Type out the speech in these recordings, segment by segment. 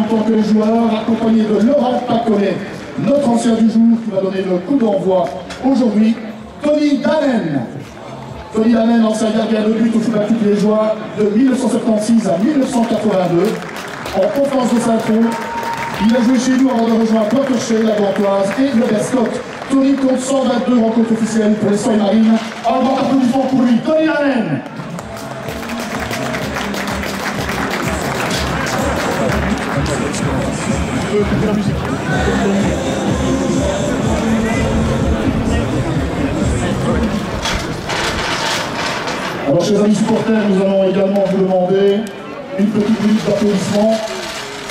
tant que joueur, accompagné de Laurent Pacollet, notre ancien du jour, qui va donner le coup d'envoi aujourd'hui, Tony Dannen. Tony Dannen, ancien gardien de but au football liégeois de 1976 à 1982. En offense de Saint-Tron, il a joué chez nous avant de rejoindre Planterchet, la Gantoise et le Bescott. Tony compte 122 rencontres officielles pour les Soins Marines. Un grand applaudissement pour lui, Tony Dannen. Alors, chers amis supporters, nous allons également vous demander une petite minute d'applaudissement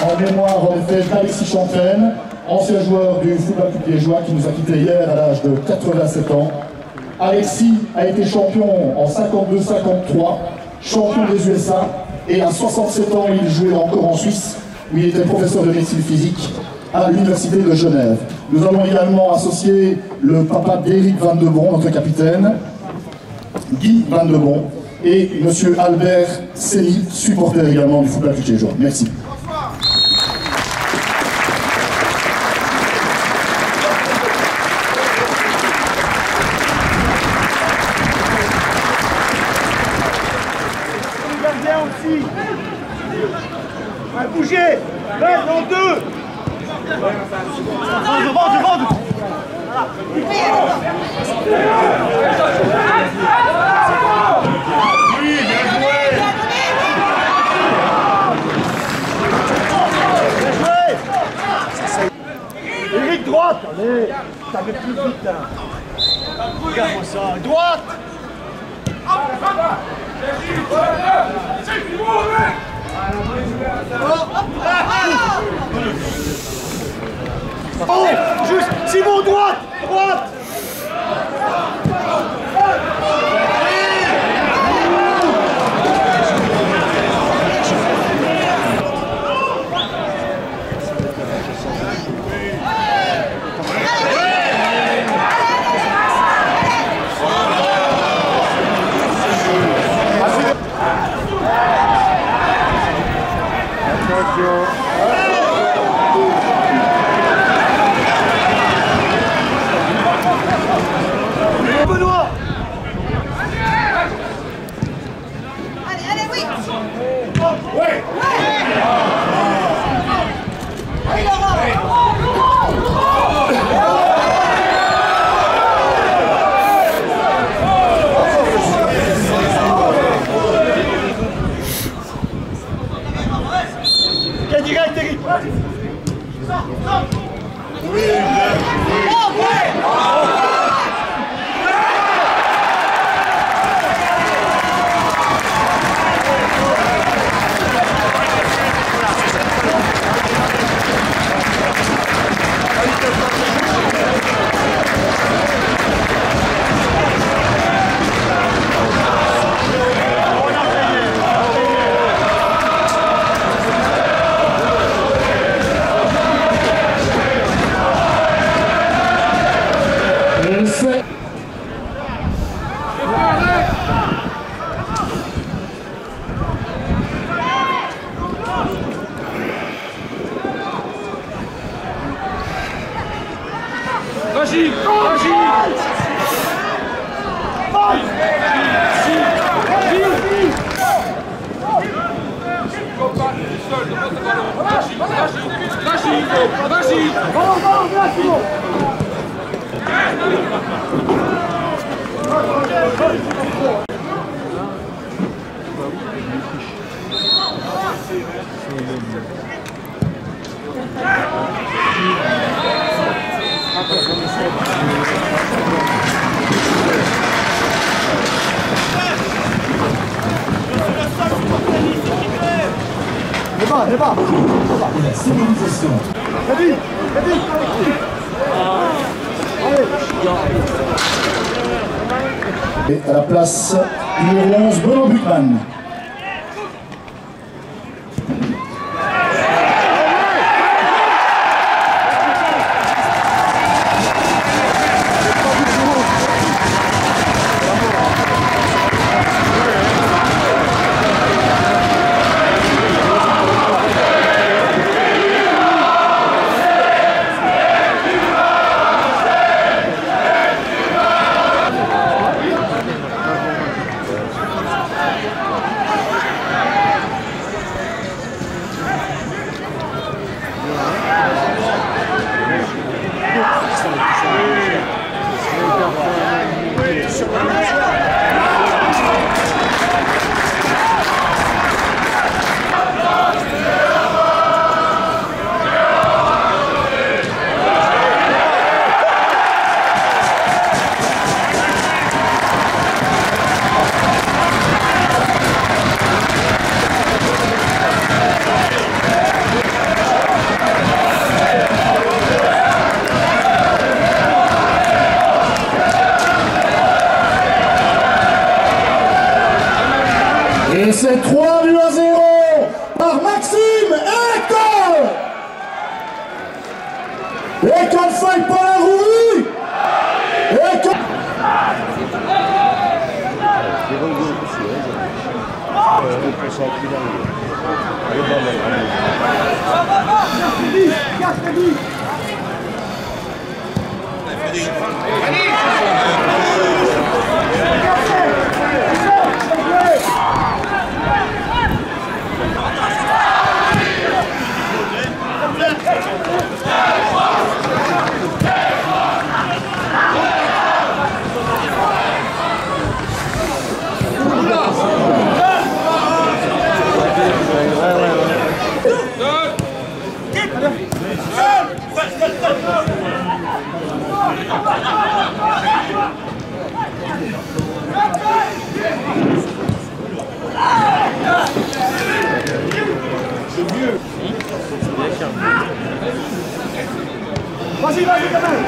en mémoire en effet d'Alexis Chantaine, ancien joueur du football liégeois qui nous a quittés hier à l'âge de 87 ans. Alexis a été champion en 52-53, champion des USA, et à 67 ans, il jouait encore en Suisse, où il était professeur de médecine physique à l'université de Genève. Nous allons également associer le papa d'Éric Van de Bon, notre capitaine, Guy Van de Bon, et M. Albert Sény, supporter également du football liégeois. Merci. Aussi. Bougez. Là, dans deux. Devant. Oui, bien joué. Eric, droite. Allez, t'avais plus vite. Regarde-moi ça. Droite. Oh, juste Simon, droite. Benoît. Allez, oui. Ouais. Allez, Laurent. Quel direct, Eric. Oui. Vas-y. Débat. La civilisation. Allez. Et à la place numéro 11, Benoît Buchmann. Et c'est 3 buts à 0 par Maxime Hector. Et qu'on ne faille pas la rouille. Et qu'on... Vas-y, vas-y, quand même.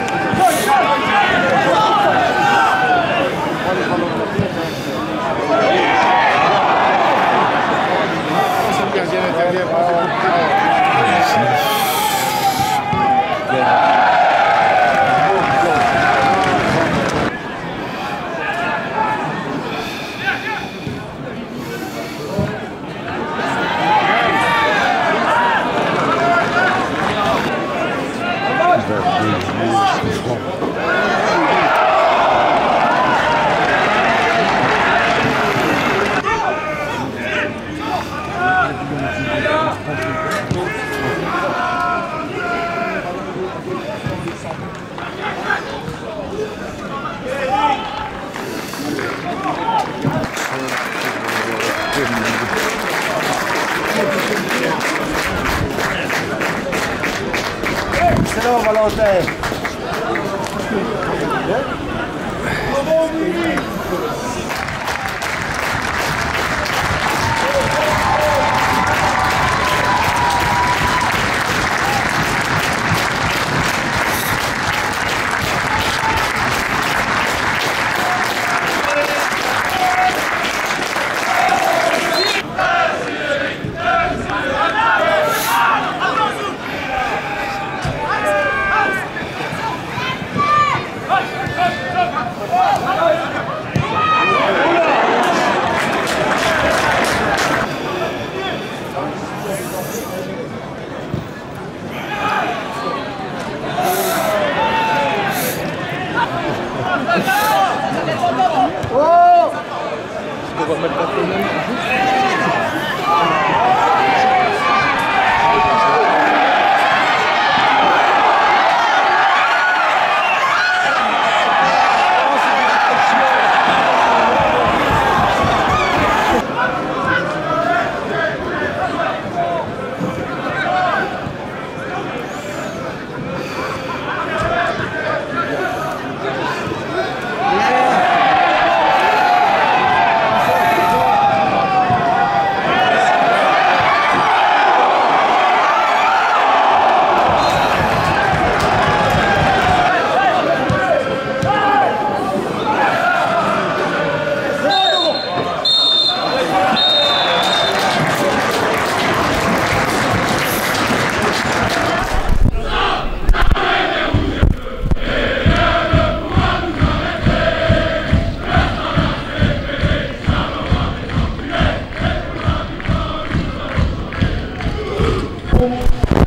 Excellent, Valentin.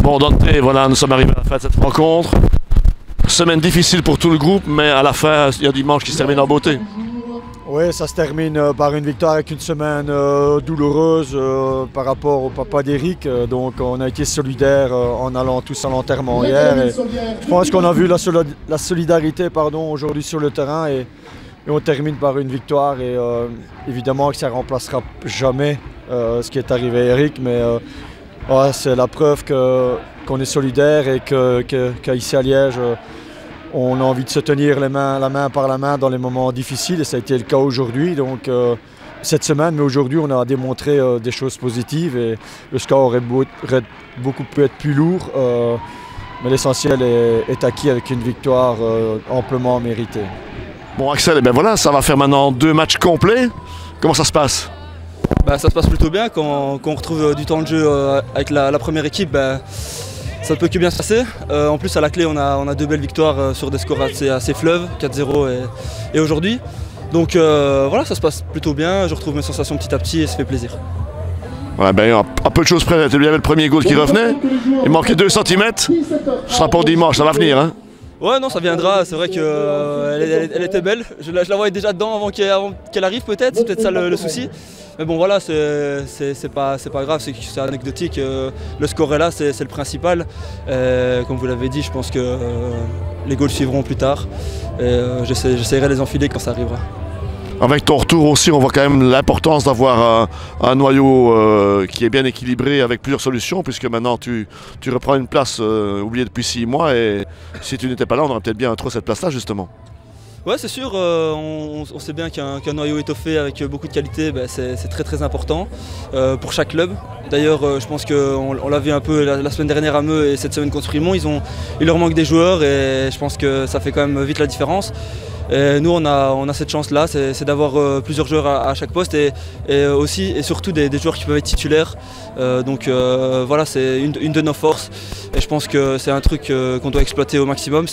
Bon Dante, voilà, nous sommes arrivés à la fin de cette rencontre. Semaine difficile pour tout le groupe, mais à la fin, il y a dimanche qui se termine en beauté. Oui, ça se termine par une victoire avec une semaine douloureuse par rapport au papa d'Éric. Donc on a été solidaires en allant tous à l'enterrement hier. Et je pense qu'on a vu la solidarité aujourd'hui sur le terrain et on termine par une victoire. Et évidemment que ça ne remplacera jamais ce qui est arrivé à Éric, mais ouais, c'est la preuve qu'on est solidaires et qu'ici à Liège, on a envie de se tenir la main par la main dans les moments difficiles et ça a été le cas aujourd'hui. Donc cette semaine, mais aujourd'hui on a démontré des choses positives et le score aurait beaucoup pu être plus lourd, mais l'essentiel est acquis avec une victoire amplement méritée. Bon Axel, ben voilà, ça va faire maintenant 2 matchs complets. Comment ça se passe? Ça se passe plutôt bien. Quand on retrouve du temps de jeu avec la première équipe, ça ne peut que bien se passer. En plus, à la clé, on a 2 belles victoires sur des scores assez fleuves, 4-0 et aujourd'hui. Donc voilà, ça se passe plutôt bien. Je retrouve mes sensations petit à petit et ça fait plaisir. Ouais, à peu de choses près, il y avait le premier goal qui revenait. Il manquait 2 cm. Ce sera pour dimanche, ça va venir. Hein. Ouais, non, ça viendra. C'est vrai qu'elle était belle. Je la voyais déjà dedans avant qu'elle arrive, peut-être. C'est peut-être ça le souci. Mais bon, voilà, c'est pas grave, c'est anecdotique. Le score est là, c'est le principal. Comme vous l'avez dit, je pense que les goals suivront plus tard. J'essaierai de les enfiler quand ça arrivera. Avec ton retour aussi, on voit quand même l'importance d'avoir un noyau qui est bien équilibré avec plusieurs solutions, puisque maintenant tu reprends une place oubliée depuis 6 mois et si tu n'étais pas là, on aurait peut-être bien trouvé cette place-là justement. Ouais, c'est sûr, on sait bien qu'un noyau étoffé avec beaucoup de qualité, c'est très important pour chaque club. D'ailleurs, je pense qu'on l'a vu un peu la semaine dernière à Meux et cette semaine contre Frimont, il leur manque des joueurs et je pense que ça fait quand même vite la différence. Et nous, on a cette chance-là, c'est d'avoir plusieurs joueurs à chaque poste et aussi et surtout des joueurs qui peuvent être titulaires. Donc voilà, c'est une de nos forces et je pense que c'est un truc qu'on doit exploiter au maximum.